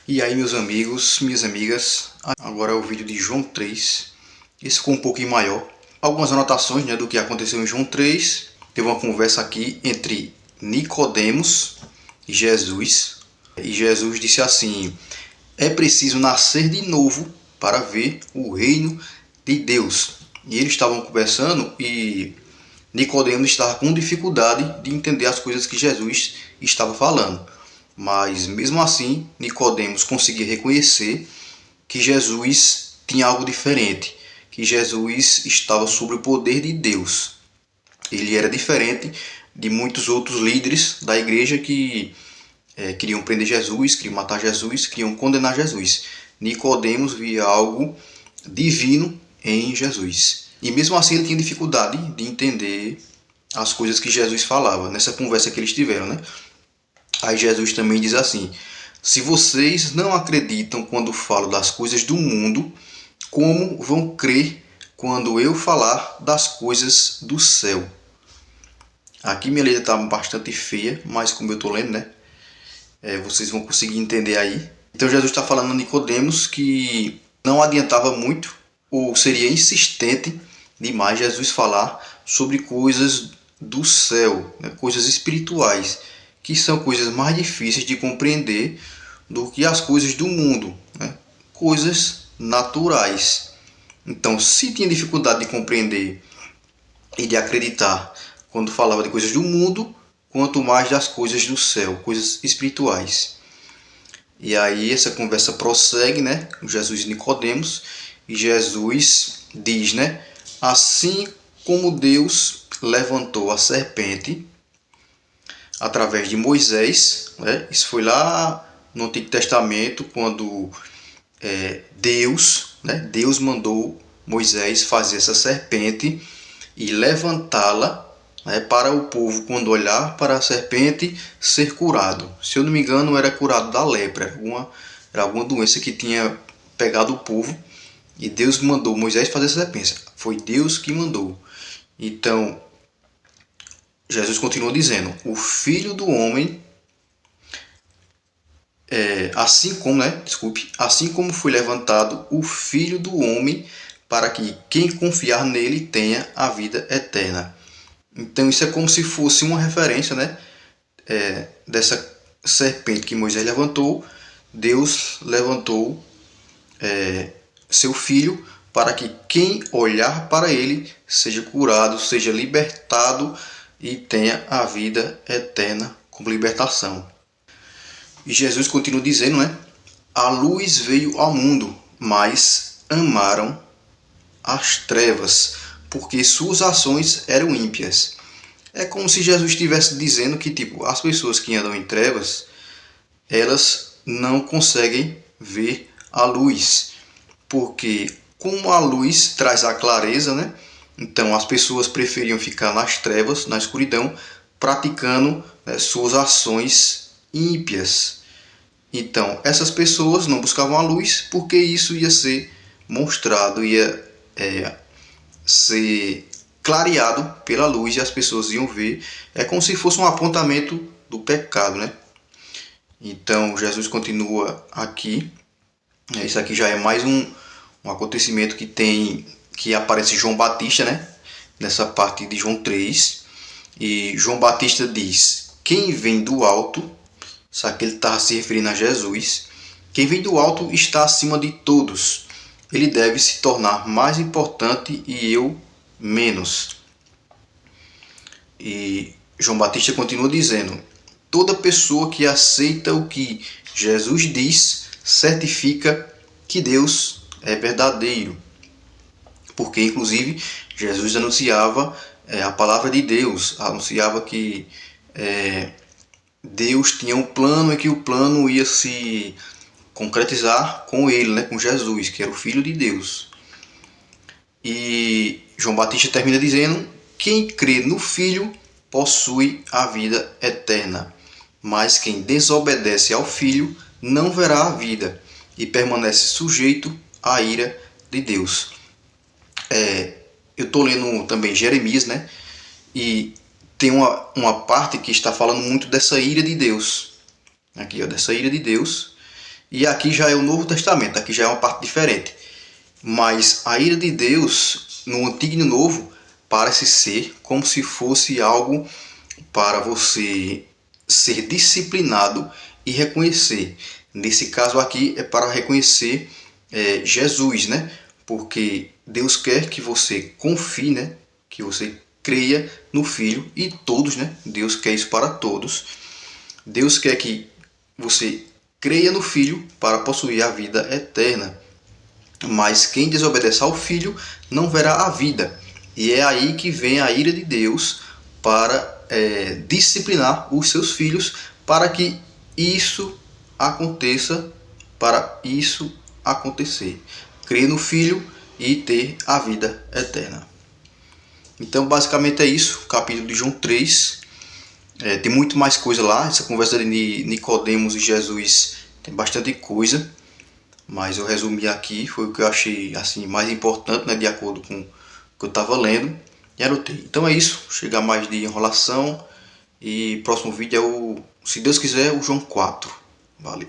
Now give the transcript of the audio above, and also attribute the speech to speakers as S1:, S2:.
S1: E aí, meus amigos, minhas amigas, agora é o vídeo de João 3. Esse ficou um pouquinho maior. Algumas anotações, do que aconteceu em João 3. Teve uma conversa aqui entre Nicodemos e Jesus. E Jesus disse assim: é preciso nascer de novo para ver o reino de Deus. E eles estavam conversando e Nicodemos estava com dificuldade de entender as coisas que Jesus estava falando. Mas mesmo assim, Nicodemos conseguia reconhecer que Jesus tinha algo diferente, que Jesus estava sob o poder de Deus. Ele era diferente de muitos outros líderes da igreja que queriam prender Jesus, queriam matar Jesus, queriam condenar Jesus. Nicodemos via algo divino em Jesus. E mesmo assim ele tinha dificuldade de entender as coisas que Jesus falava nessa conversa que eles tiveram, né? Aí Jesus também diz assim: se vocês não acreditam quando falo das coisas do mundo, como vão crer quando eu falar das coisas do céu? Aqui minha letra está bastante feia, mas como eu estou lendo, né? Vocês vão conseguir entender aí. Então Jesus está falando a Nicodemos que não adiantava muito, ou seria insistente demais Jesus falar sobre coisas do céu, né? Coisas espirituais, que são coisas mais difíceis de compreender do que as coisas do mundo, né? Coisas naturais. Então, se tinha dificuldade de compreender e de acreditar quando falava de coisas do mundo, quanto mais das coisas do céu, coisas espirituais. E aí essa conversa prossegue, né? Jesus e Nicodemos, e Jesus diz, né? Assim como Deus levantou a serpente através de Moisés, né? Isso foi lá no Antigo Testamento, quando Deus mandou Moisés fazer essa serpente e levantá-la, né, para o povo, quando olhar para a serpente, ser curado. Se eu não me engano, era curado da lepra, era alguma doença que tinha pegado o povo, e Deus mandou Moisés fazer essa serpente. Foi Deus que mandou. Então, Jesus continua dizendo: o Filho do Homem, assim como foi levantado o Filho do Homem, para que quem confiar nele tenha a vida eterna. Então isso é como se fosse uma referência, né? Dessa serpente que Moisés levantou. Deus levantou seu filho para que quem olhar para ele seja curado, seja libertado e tenha a vida eterna como libertação. E Jesus continua dizendo, né? A luz veio ao mundo, mas amaram as trevas, porque suas ações eram ímpias. É como se Jesus estivesse dizendo que, tipo, as pessoas que andam em trevas, elas não conseguem ver a luz, porque como a luz traz a clareza, né? Então as pessoas preferiam ficar nas trevas, na escuridão, praticando, né, suas ações ímpias. Então essas pessoas não buscavam a luz porque isso ia ser mostrado, ia ser clareado pela luz e as pessoas iam ver. É como se fosse um apontamento do pecado, né? Então Jesus continua aqui. Isso aqui já é mais um acontecimento que aparece João Batista, né? Nessa parte de João 3. E João Batista diz: quem vem do alto, sabe que ele está se referindo a Jesus, quem vem do alto está acima de todos. Ele deve se tornar mais importante e eu menos. E João Batista continua dizendo: toda pessoa que aceita o que Jesus diz certifica que Deus é verdadeiro. Porque, inclusive, Jesus anunciava a palavra de Deus, anunciava que Deus tinha um plano e que o plano ia se concretizar com ele, né, com Jesus, que era o Filho de Deus. E João Batista termina dizendo: quem crê no Filho possui a vida eterna, mas quem desobedece ao Filho não verá a vida e permanece sujeito à ira de Deus. Eu estou lendo também Jeremias, né? E tem uma parte que está falando muito dessa ira de Deus. Aqui, ó, dessa ira de Deus. E aqui já é o Novo Testamento, aqui já é uma parte diferente. Mas a ira de Deus no Antigo e no Novo parece ser como se fosse algo para você ser disciplinado e reconhecer. Nesse caso aqui é para reconhecer Jesus, né? Porque Deus quer que você confie, né? Que você creia no Filho e todos, né? Deus quer isso para todos. Deus quer que você creia no Filho para possuir a vida eterna. Mas quem desobedece ao Filho não verá a vida. E é aí que vem a ira de Deus para disciplinar os seus filhos para que isso aconteça, para isso acontecer. Crer no Filho e ter a vida eterna. Então, basicamente é isso, capítulo de João 3. Tem muito mais coisa lá, essa conversa de Nicodemos e Jesus tem bastante coisa, mas eu resumi aqui, foi o que eu achei assim, mais importante, né, de acordo com o que eu estava lendo, e anotei. Então é isso, chega mais de enrolação, e próximo vídeo é o, se Deus quiser, o João 4. Valeu!